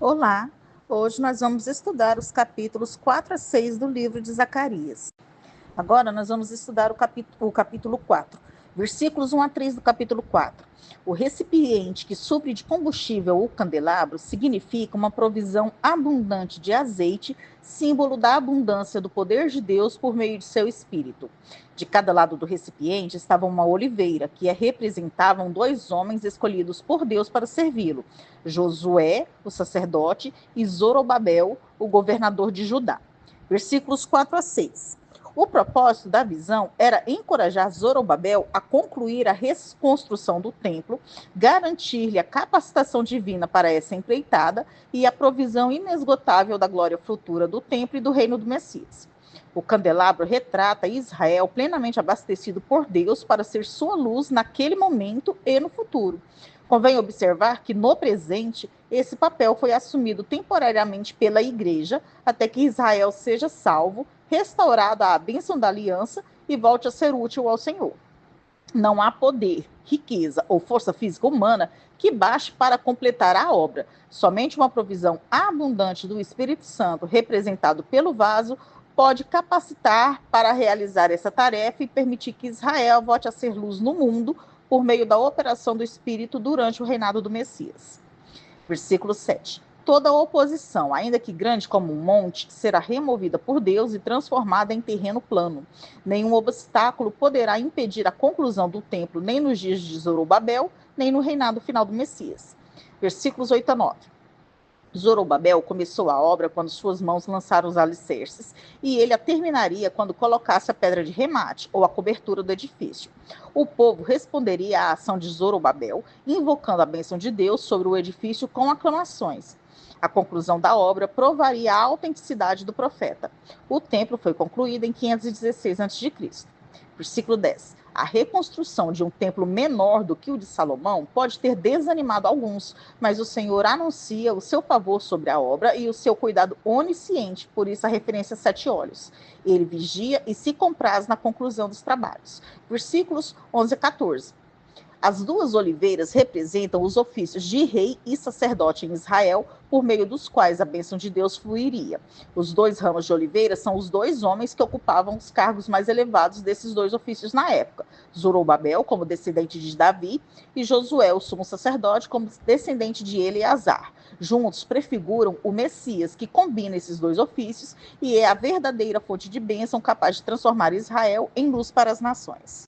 Olá! Hoje nós vamos estudar os capítulos 4 a 6 do livro de Zacarias. Agora nós vamos estudar o capítulo 4, versículos 1 a 3 do capítulo 4. O recipiente que supre de combustível o candelabro significa uma provisão abundante de azeite, símbolo da abundância do poder de Deus por meio de seu espírito. De cada lado do recipiente estava uma oliveira, que representavam dois homens escolhidos por Deus para servi-lo: Josué, o sacerdote, e Zorobabel, o governador de Judá. Versículos 4 a 6. O propósito da visão era encorajar Zorobabel a concluir a reconstrução do templo, garantir-lhe a capacitação divina para essa empreitada e a provisão inesgotável da glória futura do templo e do reino do Messias. O candelabro retrata Israel plenamente abastecido por Deus para ser sua luz naquele momento e no futuro. Convém observar que, no presente, esse papel foi assumido temporariamente pela Igreja, até que Israel seja salvo, restaurada a bênção da aliança e volte a ser útil ao Senhor. Não há poder, riqueza ou força física humana que baste para completar a obra. Somente uma provisão abundante do Espírito Santo, representado pelo vaso, pode capacitar para realizar essa tarefa e permitir que Israel volte a ser luz no mundo por meio da operação do Espírito durante o reinado do Messias. Versículo 7. Toda oposição, ainda que grande como um monte, será removida por Deus e transformada em terreno plano. Nenhum obstáculo poderá impedir a conclusão do templo, nem nos dias de Zorobabel, nem no reinado final do Messias. Versículos 8 a 9. Zorobabel começou a obra quando suas mãos lançaram os alicerces, e ele a terminaria quando colocasse a pedra de remate, ou a cobertura do edifício. O povo responderia à ação de Zorobabel, invocando a bênção de Deus sobre o edifício com aclamações. A conclusão da obra provaria a autenticidade do profeta. O templo foi concluído em 516 a.C. Versículo 10. A reconstrução de um templo menor do que o de Salomão pode ter desanimado alguns, mas o Senhor anuncia o seu favor sobre a obra e o seu cuidado onisciente, por isso a referência a 7 olhos. Ele vigia e se compraz na conclusão dos trabalhos. Versículos 11 a 14. As duas oliveiras representam os ofícios de rei e sacerdote em Israel, por meio dos quais a bênção de Deus fluiria. Os dois ramos de oliveira são os dois homens que ocupavam os cargos mais elevados desses dois ofícios na época: Zorobabel, como descendente de Davi, e Josué, o sumo sacerdote, como descendente de Eleazar. Juntos prefiguram o Messias, que combina esses dois ofícios e é a verdadeira fonte de bênção capaz de transformar Israel em luz para as nações.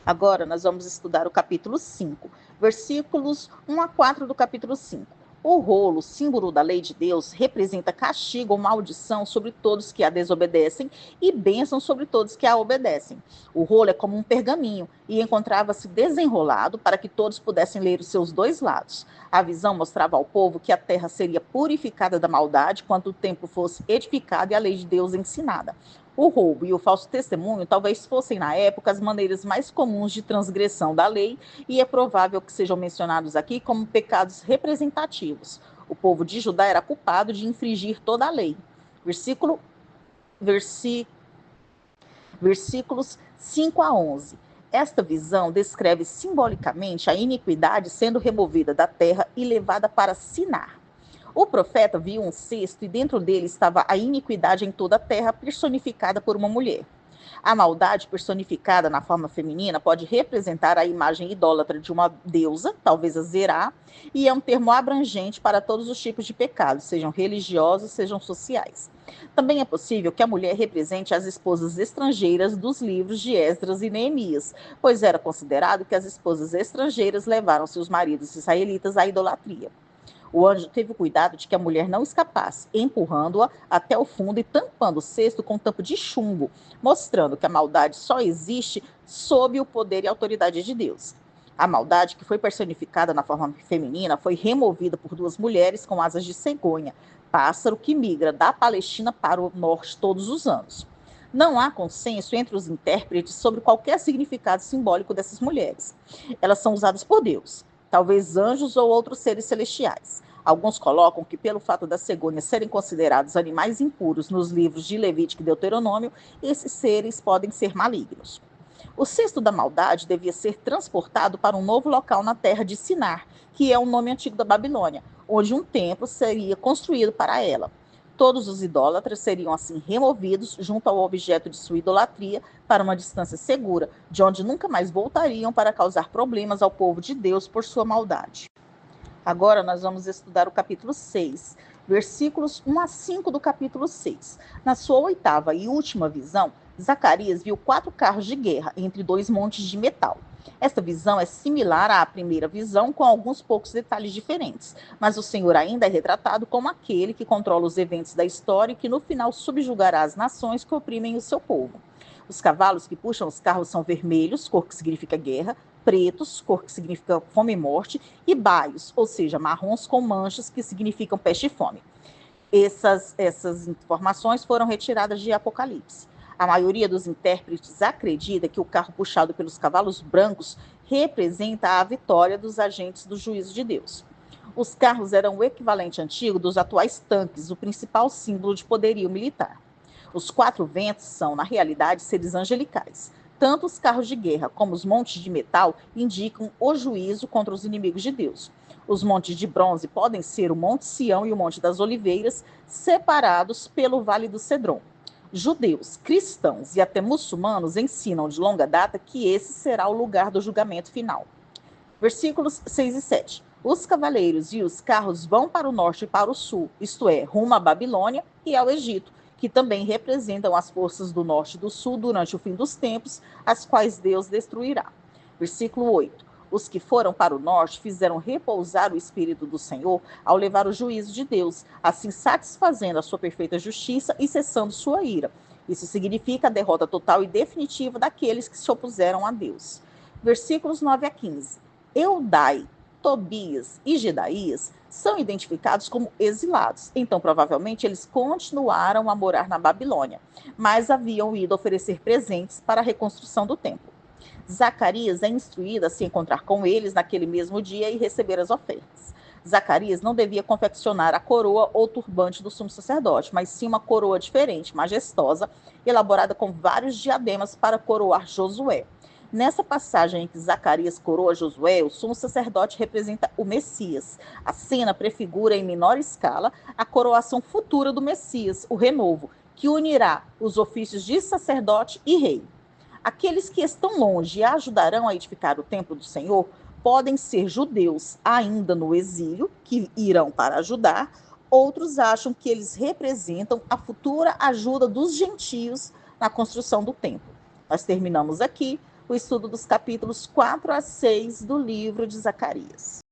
Agora nós vamos estudar o capítulo 5, versículos 1 a 4 do capítulo 5. O rolo, símbolo da lei de Deus, representa castigo ou maldição sobre todos que a desobedecem e bênção sobre todos que a obedecem. O rolo é como um pergaminho e encontrava-se desenrolado para que todos pudessem ler os seus dois lados. A visão mostrava ao povo que a terra seria purificada da maldade quando o templo fosse edificado e a lei de Deus ensinada. O roubo e o falso testemunho talvez fossem, na época, as maneiras mais comuns de transgressão da lei, e é provável que sejam mencionados aqui como pecados representativos. O povo de Judá era culpado de infringir toda a lei. Versículos 5 a 11. Esta visão descreve simbolicamente a iniquidade sendo removida da terra e levada para Sinar. O profeta viu um cesto e dentro dele estava a iniquidade em toda a terra, personificada por uma mulher. A maldade personificada na forma feminina pode representar a imagem idólatra de uma deusa, talvez a Zerá, e é um termo abrangente para todos os tipos de pecados, sejam religiosos, sejam sociais. Também é possível que a mulher represente as esposas estrangeiras dos livros de Esdras e Neemias, pois era considerado que as esposas estrangeiras levaram seus maridos israelitas à idolatria. O anjo teve o cuidado de que a mulher não escapasse, empurrando-a até o fundo e tampando o cesto com tampo de chumbo, mostrando que a maldade só existe sob o poder e autoridade de Deus. A maldade, que foi personificada na forma feminina, foi removida por duas mulheres com asas de cegonha, pássaro que migra da Palestina para o norte todos os anos. Não há consenso entre os intérpretes sobre qualquer significado simbólico dessas mulheres. Elas são usadas por Deus, talvez anjos ou outros seres celestiais. Alguns colocam que, pelo fato das cegônias serem considerados animais impuros nos livros de Levítico e Deuteronômio, esses seres podem ser malignos. O cesto da maldade devia ser transportado para um novo local na terra de Sinar, que é um nome antigo da Babilônia, onde um templo seria construído para ela. Todos os idólatras seriam assim removidos junto ao objeto de sua idolatria para uma distância segura, de onde nunca mais voltariam para causar problemas ao povo de Deus por sua maldade. Agora nós vamos estudar o capítulo 6, versículos 1 a 5 do capítulo 6. Na sua oitava e última visão, Zacarias viu 4 carros de guerra entre 2 montes de metal. Esta visão é similar à primeira visão, com alguns poucos detalhes diferentes, mas o Senhor ainda é retratado como aquele que controla os eventos da história e que no final subjugará as nações que oprimem o seu povo. Os cavalos que puxam os carros são vermelhos, cor que significa guerra, pretos, cor que significa fome e morte, e baios, ou seja, marrons com manchas, que significam peste e fome. Essas informações foram retiradas de Apocalipse. A maioria dos intérpretes acredita que o carro puxado pelos cavalos brancos representa a vitória dos agentes do juízo de Deus. Os carros eram o equivalente antigo dos atuais tanques, o principal símbolo de poderio militar. Os 4 ventos são, na realidade, seres angelicais. Tanto os carros de guerra como os montes de metal indicam o juízo contra os inimigos de Deus. Os montes de bronze podem ser o Monte Sião e o Monte das Oliveiras, separados pelo Vale do Cedron. Judeus, cristãos e até muçulmanos ensinam de longa data que esse será o lugar do julgamento final. Versículos 6 e 7. Os cavaleiros e os carros vão para o norte e para o sul, isto é, rumo à Babilônia e ao Egito, que também representam as forças do norte e do sul durante o fim dos tempos, as quais Deus destruirá. Versículo 8. Os que foram para o norte fizeram repousar o Espírito do Senhor ao levar o juízo de Deus, assim satisfazendo a sua perfeita justiça e cessando sua ira. Isso significa a derrota total e definitiva daqueles que se opuseram a Deus. Versículos 9 a 15. Eldai, Tobias e Gedaías são identificados como exilados. Então, provavelmente, eles continuaram a morar na Babilônia, mas haviam ido oferecer presentes para a reconstrução do templo. Zacarias é instruído a se encontrar com eles naquele mesmo dia e receber as ofertas. Zacarias não devia confeccionar a coroa ou turbante do sumo sacerdote, mas sim uma coroa diferente, majestosa, elaborada com vários diademas para coroar Josué. Nessa passagem em que Zacarias coroa Josué, o sumo sacerdote representa o Messias. A cena prefigura em menor escala a coroação futura do Messias, o renovo, que unirá os ofícios de sacerdote e rei. Aqueles que estão longe e ajudarão a edificar o templo do Senhor podem ser judeus ainda no exílio, que irão para ajudar. Outros acham que eles representam a futura ajuda dos gentios na construção do templo. Nós terminamos aqui o estudo dos capítulos 4 a 6 do livro de Zacarias.